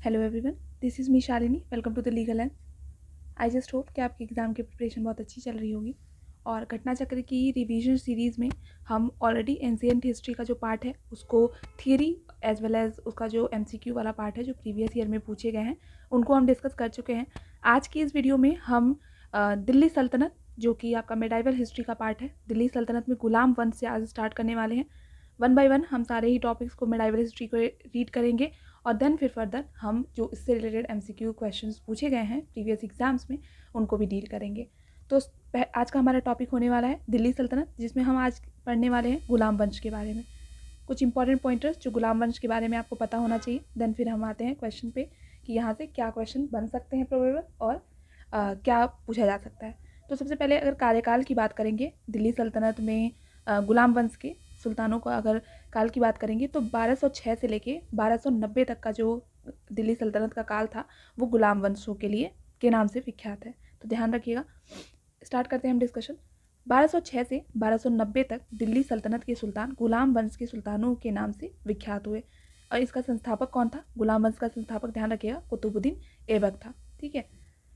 Hello everyone, this is me Shalini. Welcome to the legal lens. I just hope कि आपकी exam की preparation बहुत अच्छी चल रही होगी। और घटना चक्र की रिवीजन सीरीज़ में हम ऑलरेडी एंशिएंट हिस्ट्री का जो पार्ट है उसको थियरी एज वेल एज उसका जो एमसीक्यू वाला पार्ट है जो प्रीवियस ईयर में पूछे गए हैं उनको हम डिस्कस कर चुके हैं। आज की इस वीडियो में हम दिल्ली सल्तनत, जो कि आपका मेडाइवल हिस्ट्री का पार्ट है, दिल्ली सल्तनत में गुलाम वंश से आज स्टार्ट करने वाले हैं। वन बाय वन हम सारे ही टॉपिक्स को मेडाइवल हिस्ट्री को रीड करेंगे और देन फिर फर्दर हम जो इससे रिलेटेड एमसीक्यू क्वेश्चंस पूछे गए हैं प्रीवियस एग्जाम्स में उनको भी डील करेंगे। तो आज का हमारा टॉपिक होने वाला है दिल्ली सल्तनत, जिसमें हम आज पढ़ने वाले हैं गुलाम वंश के बारे में। कुछ इंपॉर्टेंट पॉइंटर्स जो गुलाम वंश के बारे में आपको पता होना चाहिए। देन फिर हम आते हैं क्वेश्चन पे कि यहाँ से क्या क्वेश्चन बन सकते हैं प्रोबेबल और क्या पूछा जा सकता है। तो सबसे पहले अगर कार्यकाल की बात करेंगे दिल्ली सल्तनत में गुलाम वंश के सुल्तानों का अगर काल की बात करेंगे तो 1206 से लेके 1290 तक का जो दिल्ली सल्तनत का काल था वो गुलाम वंशों के नाम से विख्यात है। तो ध्यान रखिएगा। स्टार्ट करते हैं हम डिस्कशन। 1206 से 1290 तक दिल्ली सल्तनत के सुल्तान गुलाम वंश के सुल्तानों के नाम से विख्यात हुए। और इसका संस्थापक कौन था? गुलाम वंश का संस्थापक, ध्यान रखिएगा, कुतुबुद्दीन ऐबक था। ठीक है।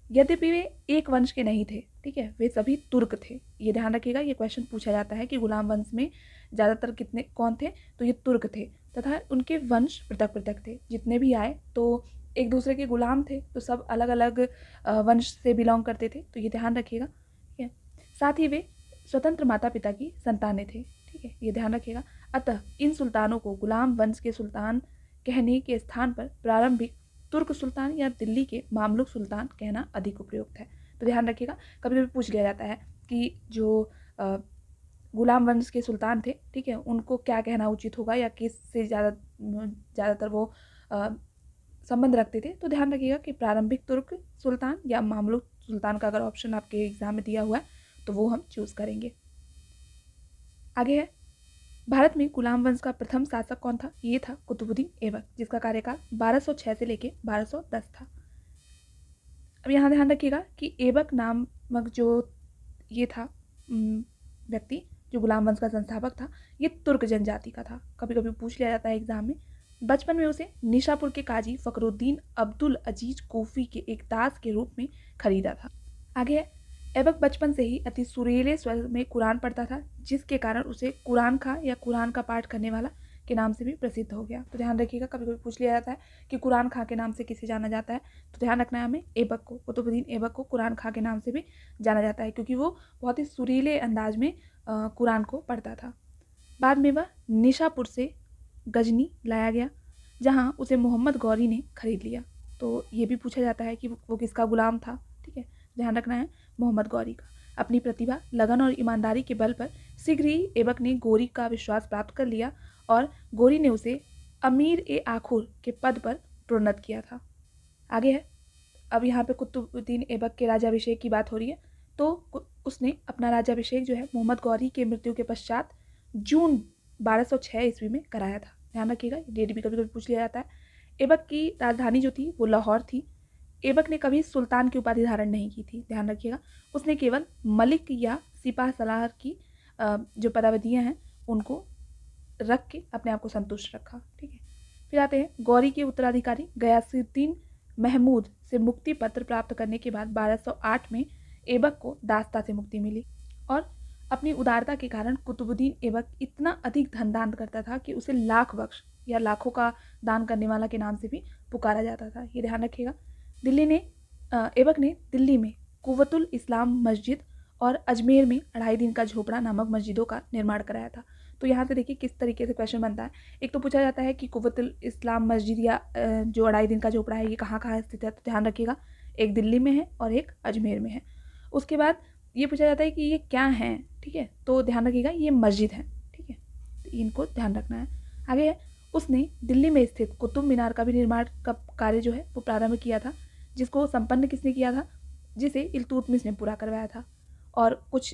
यद्यपि वे एक वंश के नहीं थे, ठीक है, वे सभी तुर्क थे। ये ध्यान रखिएगा, ये क्वेश्चन पूछा जाता है कि गुलाम वंश में ज़्यादातर कितने कौन थे, तो ये तुर्क थे तथा उनके वंश पृथक पृथक थे। जितने भी आए तो एक दूसरे के गुलाम थे, तो सब अलग अलग वंश से बिलोंग करते थे, तो ये ध्यान रखिएगा। ठीक है। साथ ही वे स्वतंत्र माता पिता की संतानें थे। ठीक है, ये ध्यान रखिएगा। अतः इन सुल्तानों को गुलाम वंश के सुल्तान कहने के स्थान पर प्रारंभिक तुर्क सुल्तान या दिल्ली के मामलुक सुल्तान कहना अधिक उपयुक्त है। तो ध्यान रखिएगा, कभी कभी पूछ लिया जाता है कि जो गुलाम वंश के सुल्तान थे, ठीक है, उनको क्या कहना उचित होगा या किससे ज़्यादातर वो संबंध रखते थे। तो ध्यान रखिएगा कि प्रारंभिक तुर्क सुल्तान या मामलुक सुल्तान का अगर ऑप्शन आपके एग्जाम में दिया हुआ है तो वो हम चूज करेंगे। आगे है, भारत में गुलाम वंश का प्रथम शासक कौन था? ये था कुतुबुद्दीन ऐबक, जिसका कार्यकाल 1206 से लेके 1210 था। अब यहाँ ध्यान रखिएगा कि ऐबक नामक जो ये था व्यक्ति जो गुलाम वंश का संस्थापक था, ये तुर्क जनजाति का था। कभी कभी पूछ लिया जाता है एग्जाम में। बचपन में उसे निशापुर के काजी फखरुद्दीन अब्दुल अजीज कोफी के एक दास के रूप में खरीदा था। आगे है, ऐबक बचपन से ही अति सुरीले स्वर में कुरान पढ़ता था, जिसके कारण उसे कुरान खां या कुरान का पाठ करने वाला के नाम से भी प्रसिद्ध हो गया। तो ध्यान रखिएगा, कभी कभी पूछ लिया जाता है कि कुरान खां के नाम से किसे जाना जाता है, तो ध्यान रखना है हमें ऐबक को, कुतुबुद्दीन ऐबक को कुरान खां के नाम से भी जाना जाता है, क्योंकि वो बहुत ही सुरीले अंदाज में कुरान को पढ़ता था। बाद में वह निशापुर से गजनी लाया गया, जहाँ उसे मोहम्मद गौरी ने खरीद लिया। तो ये भी पूछा जाता है कि वो किसका गुलाम था। ठीक है, ध्यान रखना है मोहम्मद गौरी का। अपनी प्रतिभा, लगन और ईमानदारी के बल पर शीघ्र ही ऐबक ने गौरी का विश्वास प्राप्त कर लिया और गौरी ने उसे अमीर ए आखुर के पद पर प्रोन्नत किया था। आगे है, अब यहाँ पे कुतुबुद्दीन ऐबक के राज्याभिषेक की बात हो रही है। तो उसने अपना राज्याभिषेक जो है मोहम्मद गौरी के मृत्यु के पश्चात जून 1206 ईस्वी में कराया था। ध्यान रखिएगा, डेट भी कभी कभी पूछ लिया जाता है। ऐबक की राजधानी जो थी वो लाहौर थी। ऐबक ने कभी सुल्तान की उपाधि धारण नहीं की थी, ध्यान रखिएगा। उसने केवल मलिक या सिपाह सलार की जो पदावधियाँ हैं उनको रख के अपने आप को संतुष्ट रखा। ठीक है। फिर आते हैं, गौरी के उत्तराधिकारी गयासुद्दीन महमूद से मुक्ति पत्र प्राप्त करने के बाद 1208 में ऐबक को दास्ता से मुक्ति मिली और अपनी उदारता के कारण कुतुबुद्दीन ऐबक इतना अधिक धन दान करता था कि उसे लाख बख्श या लाखों का दान करने वाला के नाम से भी पुकारा जाता था। ये ध्यान रखिएगा। ऐबक ने दिल्ली में कुव्वतुल इस्लाम मस्जिद और अजमेर में 2.5 दिन का झोपड़ा नामक मस्जिदों का निर्माण कराया था। तो यहाँ से देखिए किस तरीके से क्वेश्चन बनता है। एक तो पूछा जाता है कि कुव्वतुल इस्लाम मस्जिद या जो 2.5 दिन का झोपड़ा है ये कहाँ कहाँ स्थित है, तो ध्यान रखिएगा, एक दिल्ली में है और एक अजमेर में है। उसके बाद ये पूछा जाता है कि ये क्या हैं, ठीक है, तो ध्यान रखिएगा ये मस्जिद है। ठीक है, तो इनको ध्यान रखना है। आगे है, उसने दिल्ली में स्थित कुतुब मीनार का भी निर्माण का कार्य जो है वो प्रारंभ किया था, जिसको संपन्न किसने किया था? जिसे इल्तुतमिश ने पूरा करवाया था। और कुछ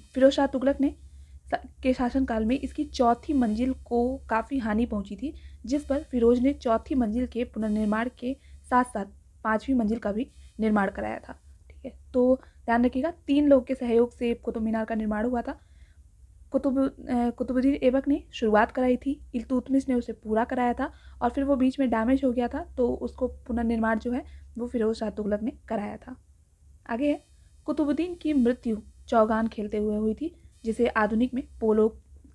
फिरोज शाह तुगलक ने के शासनकाल में इसकी चौथी मंजिल को काफ़ी हानि पहुंची थी, जिस पर फिरोज ने चौथी मंजिल के पुनर्निर्माण के साथ साथ 5वीं मंजिल का भी निर्माण कराया था। ठीक है, तो ध्यान रखिएगा 3 लोगों के सहयोग से कुतुब मीनार का निर्माण हुआ था। कुतुबुद्दीन ऐबक ने शुरुआत कराई थी, इल्तुतमिश ने उसे पूरा कराया था और फिर वो बीच में डैमेज हो गया था, तो उसको पुनर्निर्माण जो है वो फिरोज शाह तुगलक ने कराया था। आगे है, कुतुबुद्दीन की मृत्यु चौगान खेलते हुए हुई थी, जिसे आधुनिक में पोलो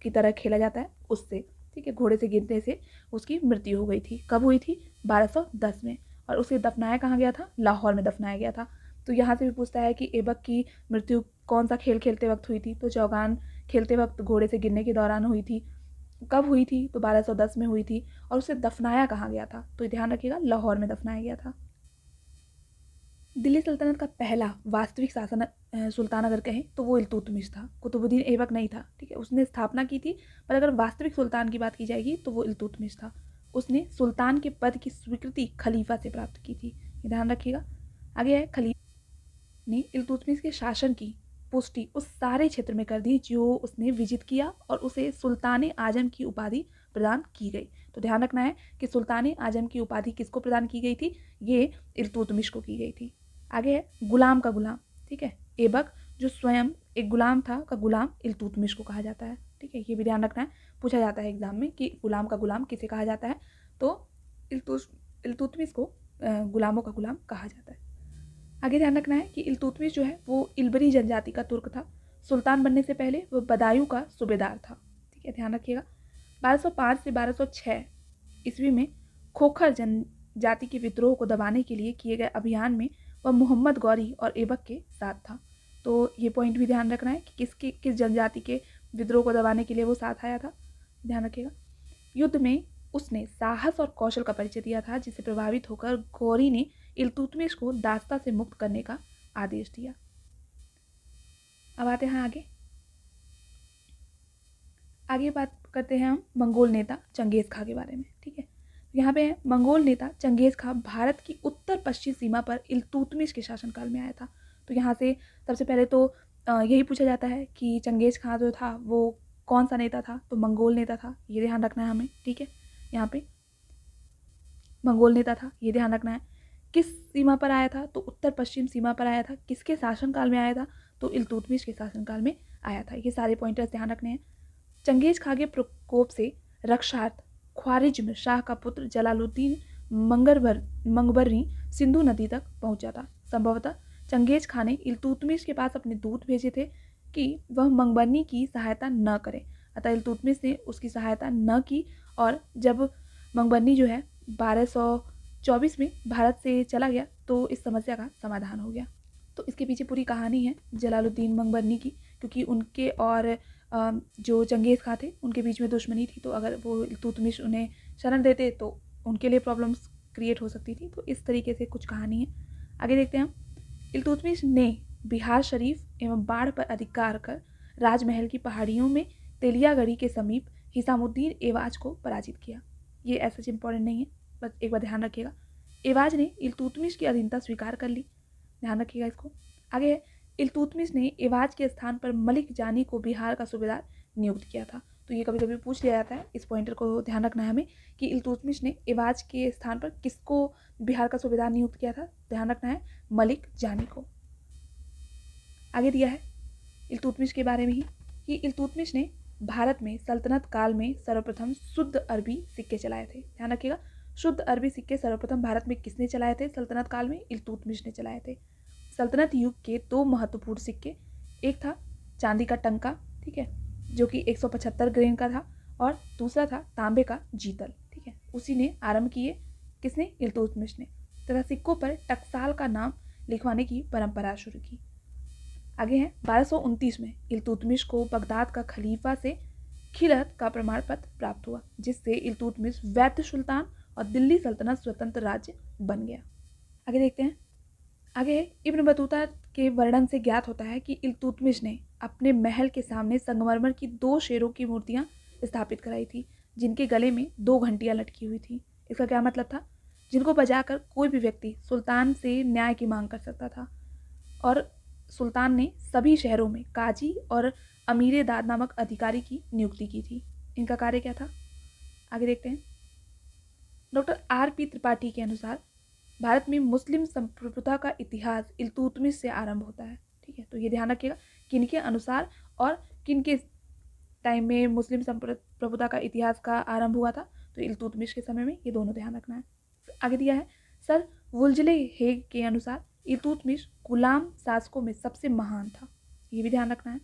की तरह खेला जाता है उससे, ठीक है, घोड़े से गिरने से उसकी मृत्यु हो गई थी। कब हुई थी? 1210 में। और उसे दफनाया कहाँ गया था? लाहौर में दफनाया गया था। तो यहाँ से भी पूछता है कि ऐबक की मृत्यु कौन सा खेल खेलते वक्त हुई थी? तो चौगान खेलते वक्त घोड़े से गिरने के दौरान हुई थी। कब हुई थी? तो 1210 में हुई थी। और उसे दफनाया कहाँ गया था? तो ध्यान रखिएगा, लाहौर में दफनाया गया था। दिल्ली सल्तनत का पहला वास्तविक शासन सुल्तान अगर कहें तो वो इल्तुतमिश था, कुतुबुद्दीन ऐबक नहीं था, ठीक है। उसने स्थापना की थी, पर अगर वास्तविक सुल्तान की बात की जाएगी तो वो इल्तुतमिश था। उसने सुल्तान के पद की स्वीकृति खलीफा से प्राप्त की थी, ये ध्यान रखिएगा। आगे है, खलीफा ने इल्तुतमिश के शासन की पुष्टि उस सारे क्षेत्र में कर दी जो उसने विजित किया और उसे सुल्तान आजम की उपाधि प्रदान की गई। तो ध्यान रखना है कि सुल्तान आजम की उपाधि किसको प्रदान की गई थी? ये इल्तुतमिश को की गई थी। आगे है गुलाम का गुलाम, ठीक है। ऐबक जो स्वयं एक गुलाम था का गुलाम इल्तुतमिश को कहा जाता है, ठीक है। ये भी ध्यान रखना है, पूछा जाता है एग्जाम में कि गुलाम का गुलाम किसे कहा जाता है, तो इल्तुतमिश को गुलामों का गुलाम कहा जाता है। आगे ध्यान रखना है कि इल्तुतमिश जो है वो इल्बरी जनजाति का तुर्क था। सुल्तान बनने से पहले वो बदायूं का सूबेदार था, ठीक है, ध्यान रखिएगा। 1205 से 1206 ईस्वी में खोखर जनजाति के विद्रोह को दबाने के लिए किए गए अभियान में वह मोहम्मद गौरी और ऐबक के साथ था। तो ये पॉइंट भी ध्यान रखना है कि किस जनजाति के विद्रोह को दबाने के लिए वो साथ आया था, ध्यान रखिएगा। युद्ध में उसने साहस और कौशल का परिचय दिया था, जिससे प्रभावित होकर गौरी ने इल्तुतमिश को दास्ता से मुक्त करने का आदेश दिया। अब आते हैं आगे बात करते हैं हम मंगोल नेता चंगेज खां के बारे में, ठीक है। यहाँ पे है, मंगोल नेता चंगेज खां भारत की उत्तर पश्चिम सीमा पर इल्तुतमिश के शासनकाल में आया था। तो यहाँ से सबसे पहले तो यही पूछा जाता है कि चंगेज खां जो था वो कौन सा नेता था? तो मंगोल नेता था, ये ध्यान रखना है हमें, ठीक है। यहाँ पे मंगोल नेता था, ये ध्यान रखना है। किस सीमा पर आया था? तो उत्तर पश्चिम सीमा पर आया था। किसके शासनकाल में आया था? तो इल्तुतमिश के शासनकाल में आया था। ये सारे पॉइंटर्स ध्यान रखने हैं। चंगेज खां के प्रकोप से रक्षार्थ ख्वारिज्म शाह का पुत्र जलालुद्दीन मंगबरी सिंधु नदी तक पहुंचा था। संभवतः चंगेज खां ने इल्तुतमिश के पास अपने दूत भेजे थे कि वह मंगबरनी की सहायता न करे, अतः इल्तुतमिश ने उसकी सहायता न की और जब मंगबरनी जो है 1224 में भारत से चला गया तो इस समस्या का समाधान हो गया। तो इसके पीछे पूरी कहानी है जलालुद्दीन मंगबरनी की, क्योंकि उनके और जो चंगेज खां थे उनके बीच में दुश्मनी थी, तो अगर वो इल्तुतमिश उन्हें शरण देते तो उनके लिए प्रॉब्लम्स क्रिएट हो सकती थी। तो इस तरीके से कुछ कहानी है। आगे देखते हैं हम। इल्तुतमिश ने बिहार शरीफ एवं बाढ़ पर अधिकार कर राजमहल की पहाड़ियों में तेलियागढ़ी के समीप हिसामुद्दीन एवाज को पराजित किया। ये ऐसा इम्पोर्टेंट नहीं है, बस एक बार ध्यान रखिएगा। एवाज ने इल्तुतमिश की अधीनता स्वीकार कर ली, ध्यान रखिएगा इसको। आगे है, इल्तुतमिश ने एवाज के स्थान पर मलिक जानी को बिहार का सूबेदार नियुक्त किया था। तो ये कभी कभी पूछ लिया जाता है, इस पॉइंटर को ध्यान रखना है हमें कि इल्तुतमिश ने एवाज के स्थान पर किसको बिहार का सूबेदार नियुक्त किया था? ध्यान रखना है, मलिक जानी को। आगे दिया है इल्तुतमिश के बारे में ही कि इल्तुतमिश ने भारत में सल्तनत काल में सर्वप्रथम शुद्ध अरबी सिक्के चलाए थे। ध्यान रखिएगा, शुद्ध अरबी सिक्के सर्वप्रथम भारत में किसने चलाए थे सल्तनत काल में? इल्तुतमिश ने चलाए थे। सल्तनत युग के दो महत्वपूर्ण सिक्के, एक था चांदी का टंका, ठीक है, जो कि 175 ग्रेन का था, और दूसरा था तांबे का जीतल, ठीक है। उसी ने आरंभ किए, किसने? इल्तुतमिश ने, तथा सिक्कों पर टकसाल का नाम लिखवाने की परंपरा शुरू की। आगे है 1229 में इल्तुतमिश को बगदाद का खलीफा से खिलअत का प्रमाण पत्र प्राप्त हुआ, जिससे इल्तुतमिश वैध सुल्तान और दिल्ली सल्तनत स्वतंत्र राज्य बन गया। आगे देखते हैं। आगे इब्न बतूता के वर्णन से ज्ञात होता है कि इल्तुतमिश ने अपने महल के सामने संगमरमर की 2 शेरों की मूर्तियां स्थापित कराई थी, जिनके गले में 2 घंटियां लटकी हुई थी। इसका क्या मतलब था? जिनको बजाकर कोई भी व्यक्ति सुल्तान से न्याय की मांग कर सकता था। और सुल्तान ने सभी शहरों में काजी और अमीर दाद नामक अधिकारी की नियुक्ति की थी। इनका कार्य क्या था? आगे देखते हैं। Doctor R.P. त्रिपाठी के अनुसार भारत में मुस्लिम संप्रभुता का इतिहास इल्तुतमिश से आरंभ होता है, ठीक है। तो ये ध्यान रखिएगा किनके अनुसार और किनके टाइम में मुस्लिम प्रभुता का इतिहास का आरंभ हुआ था, तो इल्तुतमिश के समय में ये दोनों ध्यान रखना है। आगे दिया है सर वुल्जले हेग के अनुसार इल्तुतमिश गुलाम शासकों में सबसे महान था, ये भी ध्यान रखना है।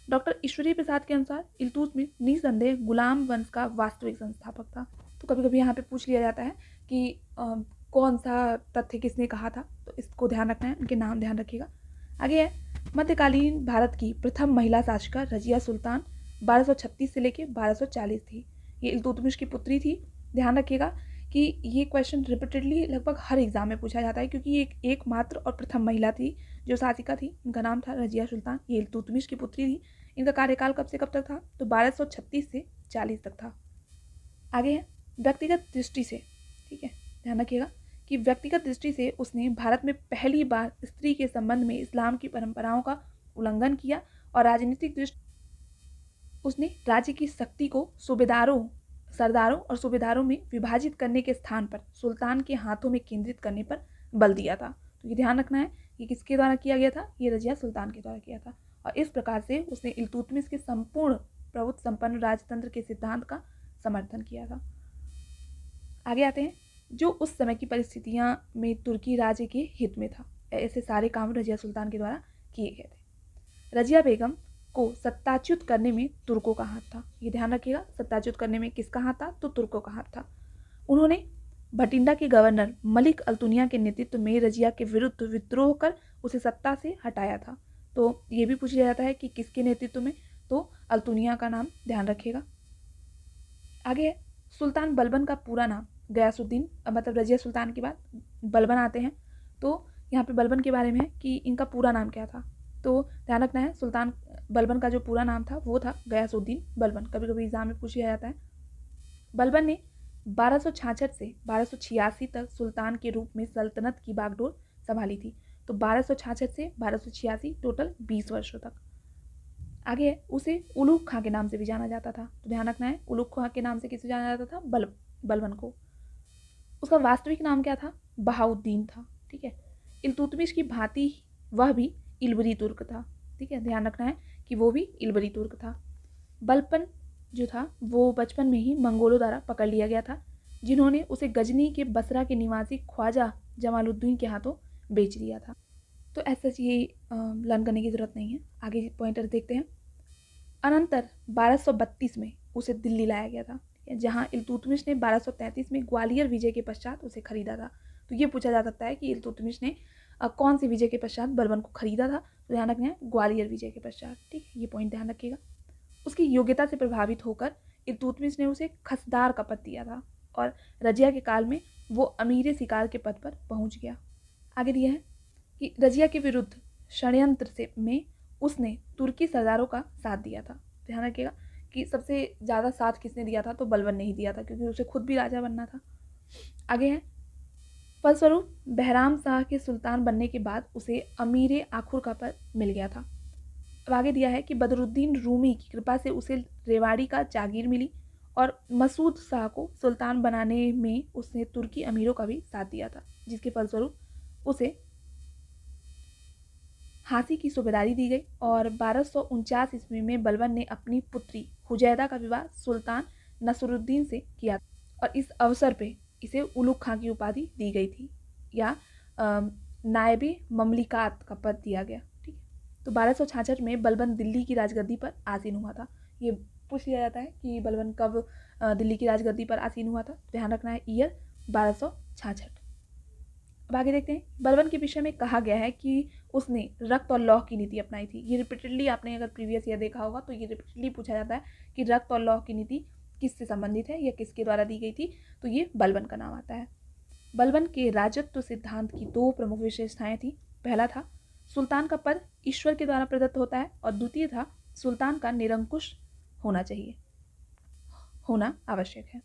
डॉक्टर ईश्वरी प्रसाद के अनुसार इल्तुतमिश निसंदेह गुलाम वंश का वास्तविक संस्थापक था। तो कभी कभी यहाँ पे पूछ लिया जाता है कि कौन सा तथ्य किसने कहा था, तो इसको ध्यान रखना है, उनके नाम ध्यान रखिएगा। आगे है मध्यकालीन भारत की प्रथम महिला शासिका रजिया सुल्तान 1236 से लेकर 1240 थी। ये इल्तुतमिश की पुत्री थी। ध्यान रखिएगा कि ये क्वेश्चन रिपीटेडली लगभग हर एग्जाम में पूछा जाता है, क्योंकि ये एकमात्र और प्रथम महिला थी जो शासिका थी। इनका नाम था रजिया सुल्तान। ये इल्तुतमिश की पुत्री थी। इनका कार्यकाल कब से कब तक था, तो 1236 से 40 तक था। आगे है व्यक्तिगत दृष्टि से, ठीक है, ध्यान रखिएगा कि व्यक्तिगत दृष्टि से उसने भारत में पहली बार स्त्री के संबंध में इस्लाम की परंपराओं का उल्लंघन किया और राजनीतिक दृष्टि उसने राज्य की शक्ति को सरदारों और सूबेदारों में विभाजित करने के स्थान पर सुल्तान के हाथों में केंद्रित करने पर बल दिया था। तो ये ध्यान रखना है, ये किसके द्वारा किया गया था, ये रजिया सुल्तान के द्वारा किया था। और इस प्रकार से उसने इल्तुतमिश के संपूर्ण प्रभुत्व संपन्न राजतंत्र के सिद्धांत का समर्थन किया था। आगे आते हैं, जो उस समय की परिस्थितियां में तुर्की राज्य के हित में था। ऐसे सारे काम रजिया सुल्तान के द्वारा किए गए थे। रजिया बेगम को सत्ताच्युत करने में तुर्कों का हाथ था। ये ध्यान रखिएगा, सत्ताच्युत करने में किसका हाथ था, तो तुर्कों का हाथ था। उन्होंने भटिंडा के गवर्नर मलिक अल्तुनिया के नेतृत्व में रजिया के विरुद्ध विद्रोह कर उसे सत्ता से हटाया था। तो ये भी पूछा जाता है कि किसके नेतृत्व में, तो अल्तुनिया का नाम ध्यान रखिएगा। आगे है सुल्तान बलबन का पूरा नाम गयासुद्दीन, मतलब रजिया सुल्तान के बाद बलबन आते हैं, तो यहाँ पे बलबन के बारे में है कि इनका पूरा नाम क्या था। तो ध्यान रखना है, सुल्तान बलबन का जो पूरा नाम था वो था गयासुद्दीन बलबन। कभी कभी एग्जाम में पूछ लिया जाता है। बलबन ने 1266 से 1286 तक सुल्तान के रूप में सल्तनत की बागडोर संभाली थी। तो 1266 से 1286 टोटल 20 वर्षों तक। आगे है उसे उलूग खां के नाम से भी जाना जाता था। तो ध्यान रखना है, उलूग खां के नाम से किसे जाना जाता था, बलबन को। उसका वास्तविक नाम क्या था, बहाउद्दीन था। ठीक है, इल्तुतमिश की भांति वह भी इल्बरी तुर्क था। ठीक है, ध्यान रखना है कि वो भी इल्बरी तुर्क था। बलबन जो था वो बचपन में ही मंगोलों द्वारा पकड़ लिया गया था, जिन्होंने उसे गजनी के बसरा के निवासी ख्वाजा जमालुद्दीन के हाथों बेच दिया था। तो ऐसा ये लर्न करने की ज़रूरत नहीं है। आगे पॉइंटर देखते हैं। अनंतर 1232 में उसे दिल्ली लाया गया था, जहाँ इल्तुतमिश ने 1233 में ग्वालियर विजय के पश्चात उसे खरीदा था। तो ये पूछा जा सकता है कि इल्तुतमिश ने कौन सी विजय के पश्चात बलबन को खरीदा था। तो ध्यान रखना है, ग्वालियर विजय के पश्चात। ठीक है, ये पॉइंट ध्यान रखिएगा। उसकी योग्यता से प्रभावित होकर इल्तुतमिश ने उसे खसदार का पद दिया था और रजिया के काल में वो अमीर शिकार के पद पर पहुंच गया। आगे दिया है कि रजिया के विरुद्ध षड्यंत्र में उसने तुर्की सरदारों का साथ दिया था। ध्यान रखिएगा कि सबसे ज़्यादा साथ किसने दिया था, तो बलबन ने ही दिया था, क्योंकि उसे खुद भी राजा बनना था। आगे है फलस्वरूप बहराम शाह के सुल्तान बनने के बाद उसे अमीर आखुर का पद मिल गया था। अब आगे दिया है कि बदरुद्दीन रूमी की कृपा से उसे रेवाड़ी का जागीर मिली और मसूद शाह को सुल्तान बनाने में उसने तुर्की अमीरों का भी साथ दिया था, जिसके फलस्वरूप उसे हासी की सूबेदारी दी गई और 1249 ईस्वी में बलबन ने अपनी पुत्री हुजैदा का विवाह सुल्तान नसरुद्दीन से किया और इस अवसर पे इसे उलूग खां की उपाधि दी गई थी या नायबे ममलिकात का पद दिया गया। ठीक है, तो 1266 में बलबन दिल्ली की राजगद्दी पर आसीन हुआ था। ये पूछ लिया जाता है कि बलबन कब दिल्ली की राजगद्दी पर आसीन हुआ था। ध्यान रखना है, ईयर 1266। अब आगे देखते हैं। बलबन के विषय में कहा गया है कि उसने रक्त और लौह की नीति अपनाई थी। ये रिपीटेडली आपने अगर प्रीवियस ईयर देखा होगा तो ये रिपीटेडली पूछा जाता है कि रक्त और लौह की नीति किससे संबंधित है या किसके द्वारा दी गई थी, तो ये बलबन का नाम आता है। बलबन के राजत्व सिद्धांत की दो प्रमुख विशेषताएं थी। पहला था सुल्तान का पद ईश्वर के द्वारा प्रदत्त होता है और द्वितीय था सुल्तान का निरंकुश होना आवश्यक है।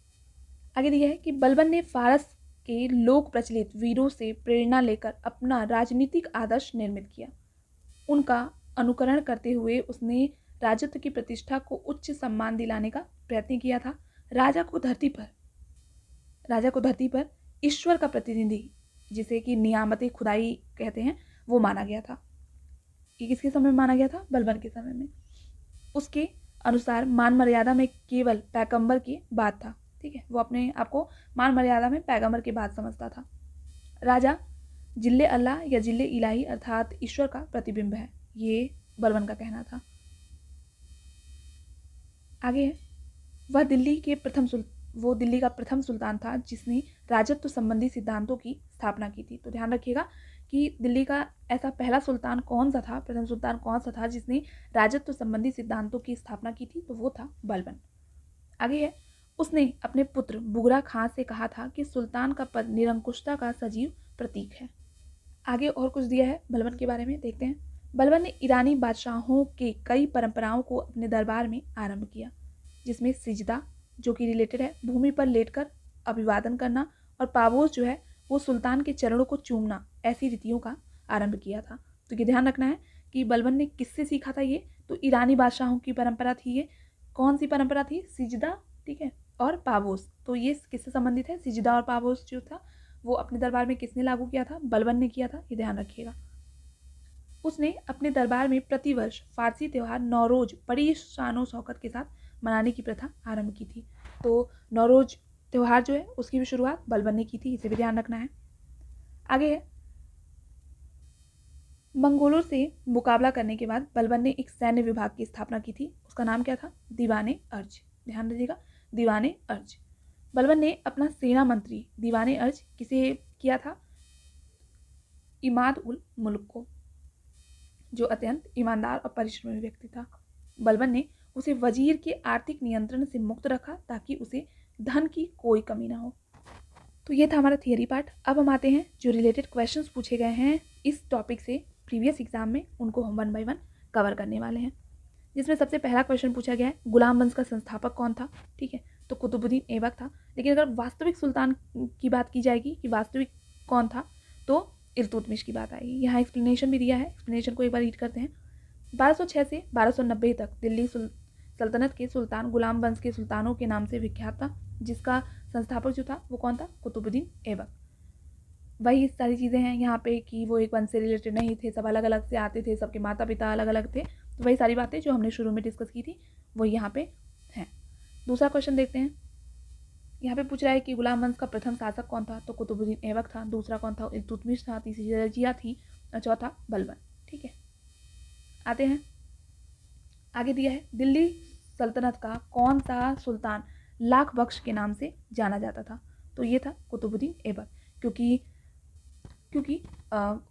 आगे दिया है कि बलबन ने फारस के लोक प्रचलित वीरों से प्रेरणा लेकर अपना राजनीतिक आदर्श निर्मित किया। उनका अनुकरण करते हुए उसने राजत्व की प्रतिष्ठा को उच्च सम्मान दिलाने का प्रयत्न किया था। राजा को धरती पर ईश्वर का प्रतिनिधि, जिसे कि नियामत खुदाई कहते हैं, वो माना गया था। ये किसके समय में माना गया था, बलबन के समय में। उसके अनुसार मान मर्यादा में केवल पैगंबर के बाद था। ठीक है, वो अपने आप को मान मर्यादा में पैगंबर के बाद समझता था। राजा जिल्ले अल्लाह या जिल्ले इलाही अर्थात ईश्वर का प्रतिबिंब है, ये बलबन का कहना था। आगे है, वह दिल्ली का प्रथम सुल्तान था जिसने राजत्व संबंधी सिद्धांतों की स्थापना की थी। तो ध्यान रखिएगा कि दिल्ली का ऐसा पहला सुल्तान कौन सा था, प्रथम सुल्तान कौन सा था जिसने राजत्व संबंधी सिद्धांतों की स्थापना की थी, तो वो था बलबन। आगे है, उसने अपने पुत्र बुगरा खां से कहा था कि सुल्तान का पद निरंकुशता का सजीव प्रतीक है। आगे और कुछ दिया है बलबन के बारे में, देखते हैं। बलबन ने ईरानी बादशाहों के कई परंपराओं को अपने दरबार में आरंभ किया, जिसमें सिजदा जो कि रिलेटेड है भूमि पर लेटकर अभिवादन करना, और पाबोस जो है वो सुल्तान के चरणों को चूमना, ऐसी रीतियों का आरंभ किया था। तो ये ध्यान रखना है कि बलबन ने किससे सीखा था ये, तो ईरानी बादशाहों की परंपरा थी ये। कौन सी परंपरा थी? सिजदा, ठीक है, और पाबोस। तो ये किससे संबंधित है? सिजदा और पाबोस जो था वो अपने दरबार में किसने लागू किया था? बलबन ने किया था, ये ध्यान रखिएगा। उसने अपने दरबार में प्रतिवर्ष फारसी त्यौहार नौरोज बड़ी शानो शौकत के साथ मनाने की प्रथा आरंभ की थी। तो नौरोज त्यौहार जो है उसकी भी शुरुआत बलबन ने की थी, इसे भी ध्यान रखना है। आगे है, मंगोलों से मुकाबला करने के बाद बलबन ने एक सैन्य विभाग की स्थापना की थी। उसका नाम क्या था? दीवाने अर्ज। ध्यान दीजिएगा, दीवाने अर्ज। बलबन ने अपना सेना मंत्री दीवाने अर्ज किसे किया था? इमाद उल मुल्क को, जो अत्यंत ईमानदार और परिश्रमी व्यक्ति था। बलबन ने उसे वजीर के आर्थिक नियंत्रण से मुक्त रखा ताकि उसे धन की कोई कमी ना हो। तो ये था हमारा थियरी पार्ट। अब हम आते हैं जो रिलेटेड क्वेश्चंस पूछे गए हैं इस टॉपिक से प्रीवियस एग्जाम में, उनको हम 1 बाय 1 कवर करने वाले हैं। जिसमें सबसे पहला क्वेश्चन पूछा गया है, गुलाम वंश का संस्थापक कौन था? ठीक है, तो कुतुबुद्दीन ऐबक था। लेकिन अगर वास्तविक सुल्तान की बात की जाएगी कि वास्तविक कौन था, तो इल्तुतमिश की बात आएगी। यहाँ एक्सप्लेनेशन भी दिया है, एक्सप्लेनेशन को एक बार रीड करते हैं। 1206 से 1290 तक दिल्ली सल्तनत के सुल्तान गुलाम वंश के सुल्तानों के नाम से विख्यात था, जिसका संस्थापक जो था वो कौन था? कुतुबुद्दीन ऐबक। वही सारी चीज़ें हैं यहाँ पे कि वो एक वंश से रिलेटेड नहीं थे, सब अलग अलग से आते थे, सबके माता पिता अलग अलग थे। तो वही सारी बातें जो हमने शुरू में डिस्कस की थी वो यहाँ पे हैं। दूसरा क्वेश्चन देखते हैं। यहाँ पे पूछ रहा है कि गुलाम वंश का प्रथम शासक कौन था? तो कुतुबुद्दीन ऐबक था। दूसरा कौन था? इल्तुतमिश था। तीसरी रजिया थी, और चौथा बलबन। ठीक है, आते हैं आगे दिया है, दिल्ली सल्तनत का कौन सा सुल्तान लाख बख्श के नाम से जाना जाता था? तो ये था कुतुबुद्दीन ऐबक, क्योंकि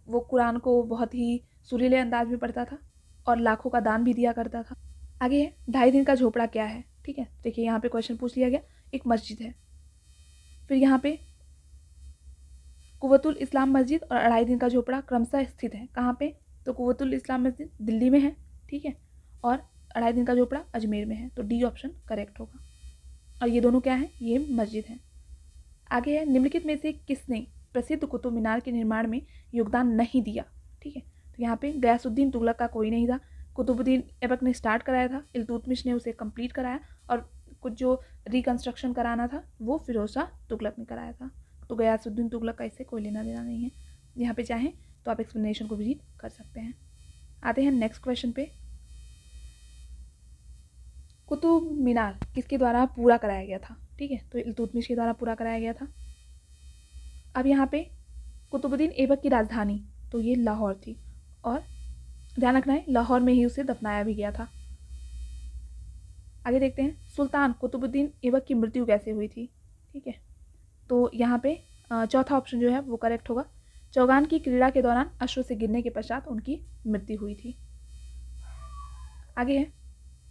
वो कुरान को बहुत ही सुरीले अंदाज में पढ़ता था और लाखों का दान भी दिया करता था। आगे है, 2.5 दिन का झोपड़ा क्या है? ठीक है, देखिए यहाँ पे क्वेश्चन पूछ लिया गया, एक मस्जिद है। फिर यहाँ पे कुव्वतुल इस्लाम मस्जिद और 2.5 दिन का झोपड़ा क्रमशः स्थित है। कहाँ पे? तो कुव्वतुल इस्लाम मस्जिद दिल्ली में है, ठीक है, और 2.5 दिन का झोपड़ा अजमेर में है। तो डी ऑप्शन करेक्ट होगा। और ये दोनों क्या है? ये मस्जिद है। आगे है, निम्नलिखित में से किसने प्रसिद्ध कुतुब मीनार के निर्माण में योगदान नहीं दिया? ठीक है, तो यहाँ पे गयासुद्दीन तुगलक का कोई नहीं था। कुतुबुद्दीन ऐबक ने स्टार्ट कराया था, इल्तुतमिश ने उसे कंप्लीट कराया, और कुछ जो रिकंस्ट्रक्शन कराना था वो फिरोज शाह तुगलक ने कराया था। तो गयासुद्दीन तुगलक का इससे कोई लेना देना नहीं है। यहाँ पे चाहें तो आप एक्सप्लेनेशन को भी रीड कर सकते हैं। आते हैं नेक्स्ट क्वेश्चन पे। कुतुब मीनार किसके द्वारा पूरा कराया गया था? ठीक है, तो इल्तुतमिश के द्वारा पूरा कराया गया था। अब यहाँ पे कुतुबुद्दीन ऐबक की राजधानी तो ये लाहौर थी, और ध्यान रखना है लाहौर में ही उसे दफनाया भी गया था। आगे देखते हैं, सुल्तान कुतुबुद्दीन ऐबक की मृत्यु कैसे हुई थी? ठीक है, तो यहाँ पे चौथा ऑप्शन जो है वो करेक्ट होगा। चौगान की क्रीड़ा के दौरान अश्व से गिरने के पश्चात उनकी मृत्यु हुई थी। आगे है,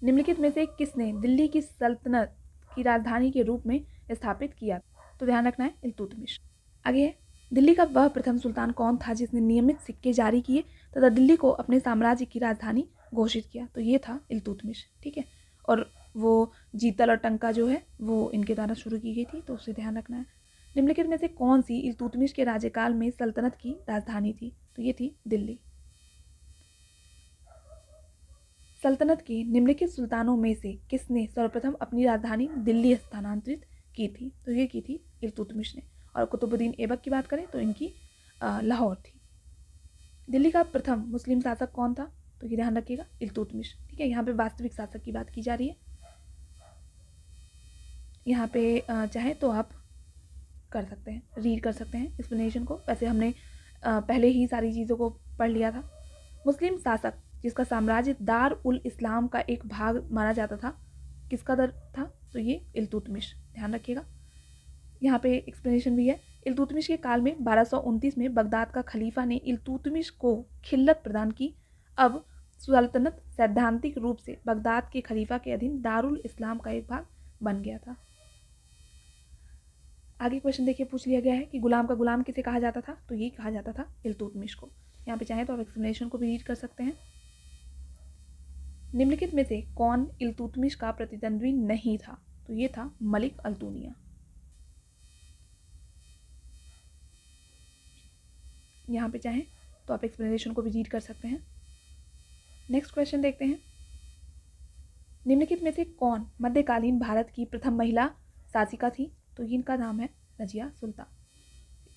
निम्नलिखित में से किसने दिल्ली की सल्तनत की राजधानी के रूप में स्थापित किया? तो ध्यान रखना है इल्तुतमिश। आगे है, दिल्ली का वह प्रथम सुल्तान कौन था जिसने नियमित सिक्के जारी किए तथा दिल्ली को अपने साम्राज्य की राजधानी घोषित किया? तो ये था इल्तुतमिश। ठीक है, और वो जीतल और टंका जो है वो इनके द्वारा शुरू की गई थी, तो उसे ध्यान रखना है। निम्नलिखित में से कौन सी इल्तुतमिश के राज्यकाल में सल्तनत की राजधानी थी? तो ये थी दिल्ली। सल्तनत के निम्नलिखित सुल्तानों में से किसने सर्वप्रथम अपनी राजधानी दिल्ली स्थानांतरित की थी? तो ये की थी इल्तुतमिश ने। और कुतुबुद्दीन ऐबक की बात करें तो इनकी लाहौर थी। दिल्ली का प्रथम मुस्लिम शासक कौन था? तो ये ध्यान रखिएगा, इल्तुतमिश। ठीक है, यहाँ पे वास्तविक शासक की बात की जा रही है। यहाँ पे चाहे तो आप कर सकते हैं, रीड कर सकते हैं एक्सप्लेनेशन को। वैसे हमने पहले ही सारी चीज़ों को पढ़ लिया था। मुस्लिम शासक जिसका साम्राज्य दार उल इस्लाम का एक भाग माना जाता था, किसका दर था? तो ये इल्तुतमिश, ध्यान रखिएगा। यहाँ पे एक्सप्लेनेशन भी है। इल्तुतमिश के काल में 1229 में बगदाद का खलीफा ने इल्तुतमिश को खिल्लत प्रदान की। अब सल्तनत सैद्धांतिक रूप से बगदाद के खलीफा के अधीन दारुल इस्लाम का एक भाग बन गया था। आगे क्वेश्चन देखिए, पूछ लिया गया है कि गुलाम का गुलाम किसे कहा जाता था? तो ये कहा जाता था इल्तुतमिश को। यहाँ पे चाहें तो आप एक्सप्लेनेशन को भी रीड कर सकते हैं। निम्नलिखित में से कौन इल्तुतमिश का प्रतिद्वंद्वी नहीं था? तो ये था मलिक अल्तुनिया। यहाँ पे चाहें तो आप एक्सप्लेनेशन को भी रीड कर सकते हैं। नेक्स्ट क्वेश्चन देखते हैं। निम्नलिखित में से कौन मध्यकालीन भारत की प्रथम महिला शासिका थी? तो इनका नाम है रजिया सुल्तान।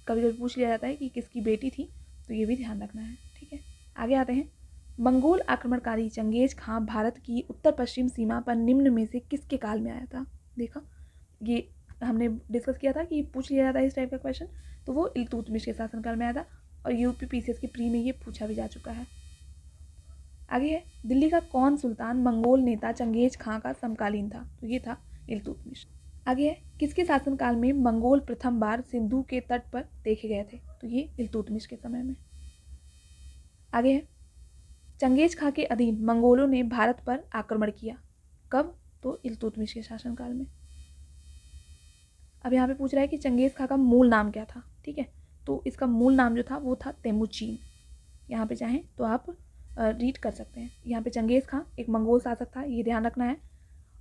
कभी कभी पूछ लिया जाता है कि किसकी बेटी थी, तो ये भी ध्यान रखना है। ठीक है, आगे आते हैं। मंगोल आक्रमणकारी चंगेज खां भारत की उत्तर पश्चिम सीमा पर निम्न में से किसके काल में आया था? देखा, ये हमने डिस्कस किया था कि पूछ लिया जाता है इस टाइप का क्वेश्चन, तो वो इल्तुतमिश के शासनकाल में आया था और यूपीपीसीएस के प्री में ये पूछा भी जा चुका है। आगे है, दिल्ली का कौन सुल्तान मंगोल नेता चंगेज खां का समकालीन था? तो ये था इल्तुतमिश। आगे है, किसके शासनकाल में मंगोल प्रथम बार सिंधु के तट पर देखे गए थे? तो ये इल्तुतमिश के समय में। आगे है, चंगेज खां के अधीन मंगोलों ने भारत पर आक्रमण किया, कब? तो इल्तुतमिश के शासनकाल में। अब यहाँ पे पूछ रहा है कि चंगेज खां का मूल नाम क्या था? ठीक है, तो इसका मूल नाम जो था वो था तेमुचीन। यहाँ पे चाहें तो आप रीड कर सकते हैं। यहाँ पे चंगेज खां एक मंगोल शासक था, ये ध्यान रखना है,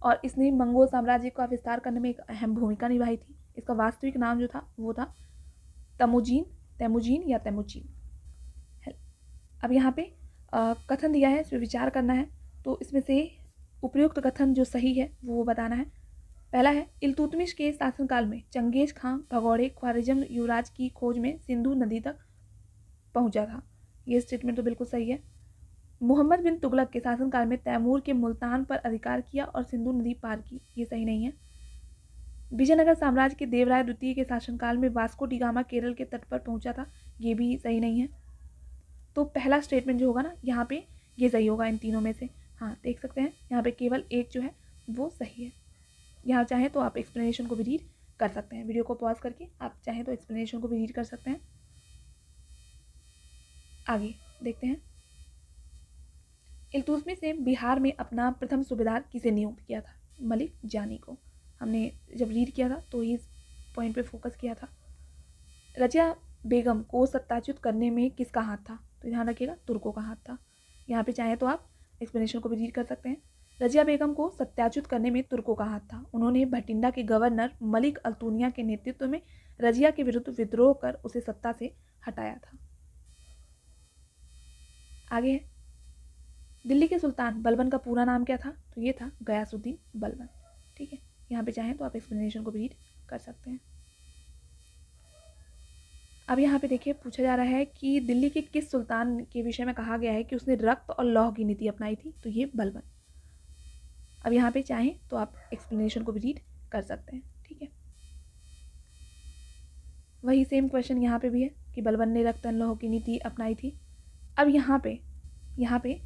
और इसने मंगोल साम्राज्य का विस्तार करने में एक अहम भूमिका निभाई थी। इसका वास्तविक नाम जो था वो था तेमुजीन या तेमुचीन। अब यहाँ पे कथन दिया है, इस पर विचार करना है, तो इसमें से उपयुक्त कथन जो सही है वो बताना है। पहला है, इल्तुतमिश के शासनकाल में चंगेज खां भगौड़े ख्वारिज़म युवराज की खोज में सिंधु नदी तक पहुंचा था। ये स्टेटमेंट तो बिल्कुल सही है। मोहम्मद बिन तुगलक के शासनकाल में तैमूर के मुल्तान पर अधिकार किया और सिंधु नदी पार की, ये सही नहीं है। विजयनगर साम्राज्य के देवराय द्वितीय के शासनकाल में वास्को डी गामा केरल के तट पर पहुंचा था, ये भी सही नहीं है। तो पहला स्टेटमेंट जो होगा ना यहाँ पे, ये सही होगा इन तीनों में से। हाँ, देख सकते हैं यहाँ पे केवल एक जो है वो सही है। यहाँ चाहें तो आप एक्सप्लेनेशन को भी रीड कर सकते हैं। वीडियो को पॉज करके आप चाहें तो एक्सप्लेनेशन को भी रीड कर सकते हैं। आगे देखते हैं। इल्तुतमिश ने बिहार में अपना प्रथम सूबेदार किसे नियुक्त किया था? मलिक जानी को। हमने जब रीड किया था तो इस पॉइंट पे फोकस किया था। रजिया बेगम को सत्ताच्युत करने में किसका हाथ था? तो ध्यान रखिएगा, तुर्कों का हाथ था। यहाँ पे चाहें तो आप एक्सप्लेनेशन को भी रीड कर सकते हैं। रजिया बेगम को सत्याच्युत करने में तुर्कों का हाथ था। उन्होंने भटिंडा के गवर्नर मलिक अल्तुनिया के नेतृत्व में रजिया के विरुद्ध विद्रोह कर उसे सत्ता से हटाया था। आगे है, दिल्ली के सुल्तान बलबन का पूरा नाम क्या था? तो ये था गयासुद्दीन बलबन। ठीक है, यहाँ पे चाहें तो आप एक्सप्लेनेशन को भी रीड कर सकते हैं। अब यहाँ पे देखिए, पूछा जा रहा है कि दिल्ली के किस सुल्तान के विषय में कहा गया है कि उसने रक्त और लौह की नीति अपनाई थी? तो ये बलबन। अब यहाँ पे चाहें तो आप एक्सप्लेनेशन को भी रीड कर सकते हैं। ठीक है, वही सेम क्वेश्चन यहाँ पे भी है कि बलबन ने रक्त और लौह की नीति अपनाई थी। अब यहाँ पे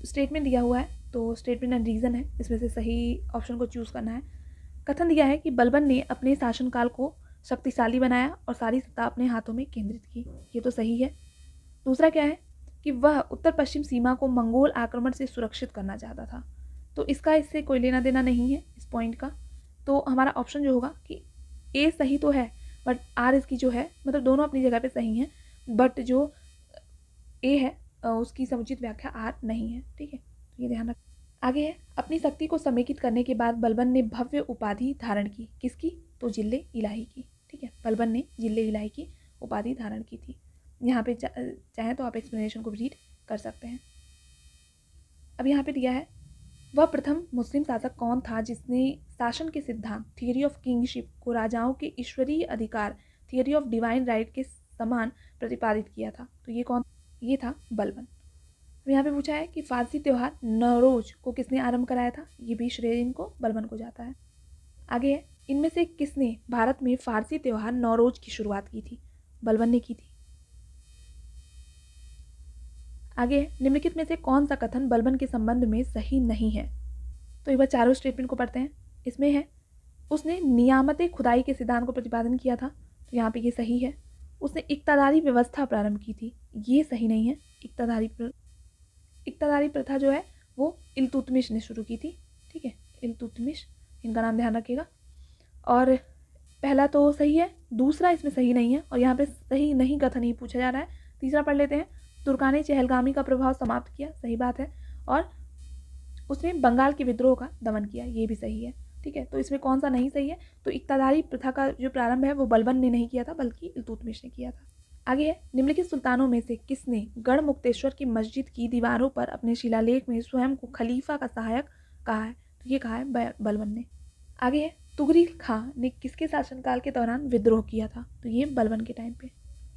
स्टेटमेंट दिया हुआ है, तो स्टेटमेंट एंड रीज़न है, इसमें से सही ऑप्शन को चूज़ करना है। कथन दिया है कि बलबन ने अपने शासनकाल को शक्तिशाली बनाया और सारी सत्ता अपने हाथों में केंद्रित की, ये तो सही है। दूसरा क्या है कि वह उत्तर पश्चिम सीमा को मंगोल आक्रमण से सुरक्षित करना चाहता था, तो इसका इससे कोई लेना देना नहीं है इस पॉइंट का। तो हमारा ऑप्शन जो होगा कि ए सही तो है, बट आर इसकी जो है, मतलब दोनों अपनी जगह पे सही हैं, बट जो ए है उसकी समुचित व्याख्या आर नहीं है। ठीक है, तो ये ध्यान रख। आगे है, अपनी शक्ति को समेकित करने के बाद बलबन ने भव्य उपाधि धारण की, किसकी? तो जिले इलाही की। ठीक है, बलबन ने जिले इलाही की उपाधि धारण की थी। यहाँ पे चाहें तो आप एक्सप्लेनेशन को भी रीड कर सकते हैं। अब यहाँ पे दिया है, वह प्रथम मुस्लिम शासक कौन था जिसने शासन के सिद्धांत थियरी ऑफ किंगशिप को राजाओं के ईश्वरीय अधिकार थियरी ऑफ डिवाइन राइट के समान प्रतिपादित किया था? तो ये कौन? ये था बलबन। अब यहाँ पे पूछा है कि फारसी त्यौहार नवरोज को किसने आरंभ कराया था। ये भी श्रेय इनको बलबन को जाता है। आगे है, इनमें से किसने भारत में फारसी त्यौहार नवरोज की शुरुआत की थी। बलबन ने की थी। आगे है, निम्नलिखित में से कौन सा कथन बलबन के संबंध में सही नहीं है। तो एक बार चारों स्टेटमेंट को पढ़ते हैं। इसमें है, उसने नियामत खुदाई के सिद्धांत को प्रतिपादन किया था, तो यहाँ पे ये सही है। उसने इक्तादारी व्यवस्था प्रारंभ की थी, ये सही नहीं है। इक्तादारी प्रथा जो है वो इल्तुतमिश ने शुरू की थी। ठीक है, इल्तुतमिश, इनका नाम ध्यान रखिएगा। और पहला तो सही है, दूसरा इसमें सही नहीं है, और यहाँ पे सही नहीं कथन ही पूछा जा रहा है। तीसरा पढ़ लेते हैं। तुर्काने चहलगामी का प्रभाव समाप्त किया, सही बात है। और उसने बंगाल के विद्रोह का दमन किया, ये भी सही है। ठीक है, तो इसमें कौन सा नहीं सही है। तो इक्तादारी प्रथा का जो प्रारंभ है वो बलबन ने नहीं किया था, बल्कि इल्तुतमिश ने किया था। आगे है, निम्नलिखित सुल्तानों में से किसने गढ़ मुक्तेश्वर की मस्जिद की दीवारों पर अपने शिलालेख में स्वयं को खलीफा का सहायक कहा है। तो ये कहा है बलबन ने। आगे है, तुगरिल खां ने किसके शासनकाल के दौरान विद्रोह किया था। तो ये बलबन के टाइम पे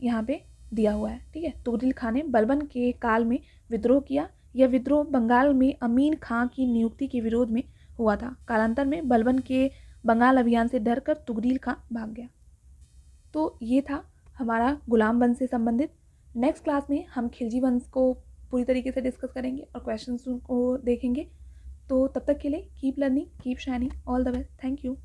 यहाँ पे दिया हुआ है। ठीक है, तुगरिल खां ने बलबन के काल में विद्रोह किया। यह विद्रोह बंगाल में अमीन खां की नियुक्ति के विरोध में हुआ था। कालांतर में बलबन के बंगाल अभियान से डरकर तुगरिल खां भाग गया। तो ये था हमारा गुलाम वंश से संबंधित। नेक्स्ट क्लास में हम खिलजी वंश को पूरी तरीके से डिस्कस करेंगे और क्वेश्चंस को देखेंगे। तो तब तक के लिए keep learning, keep shining, all the best, thank you.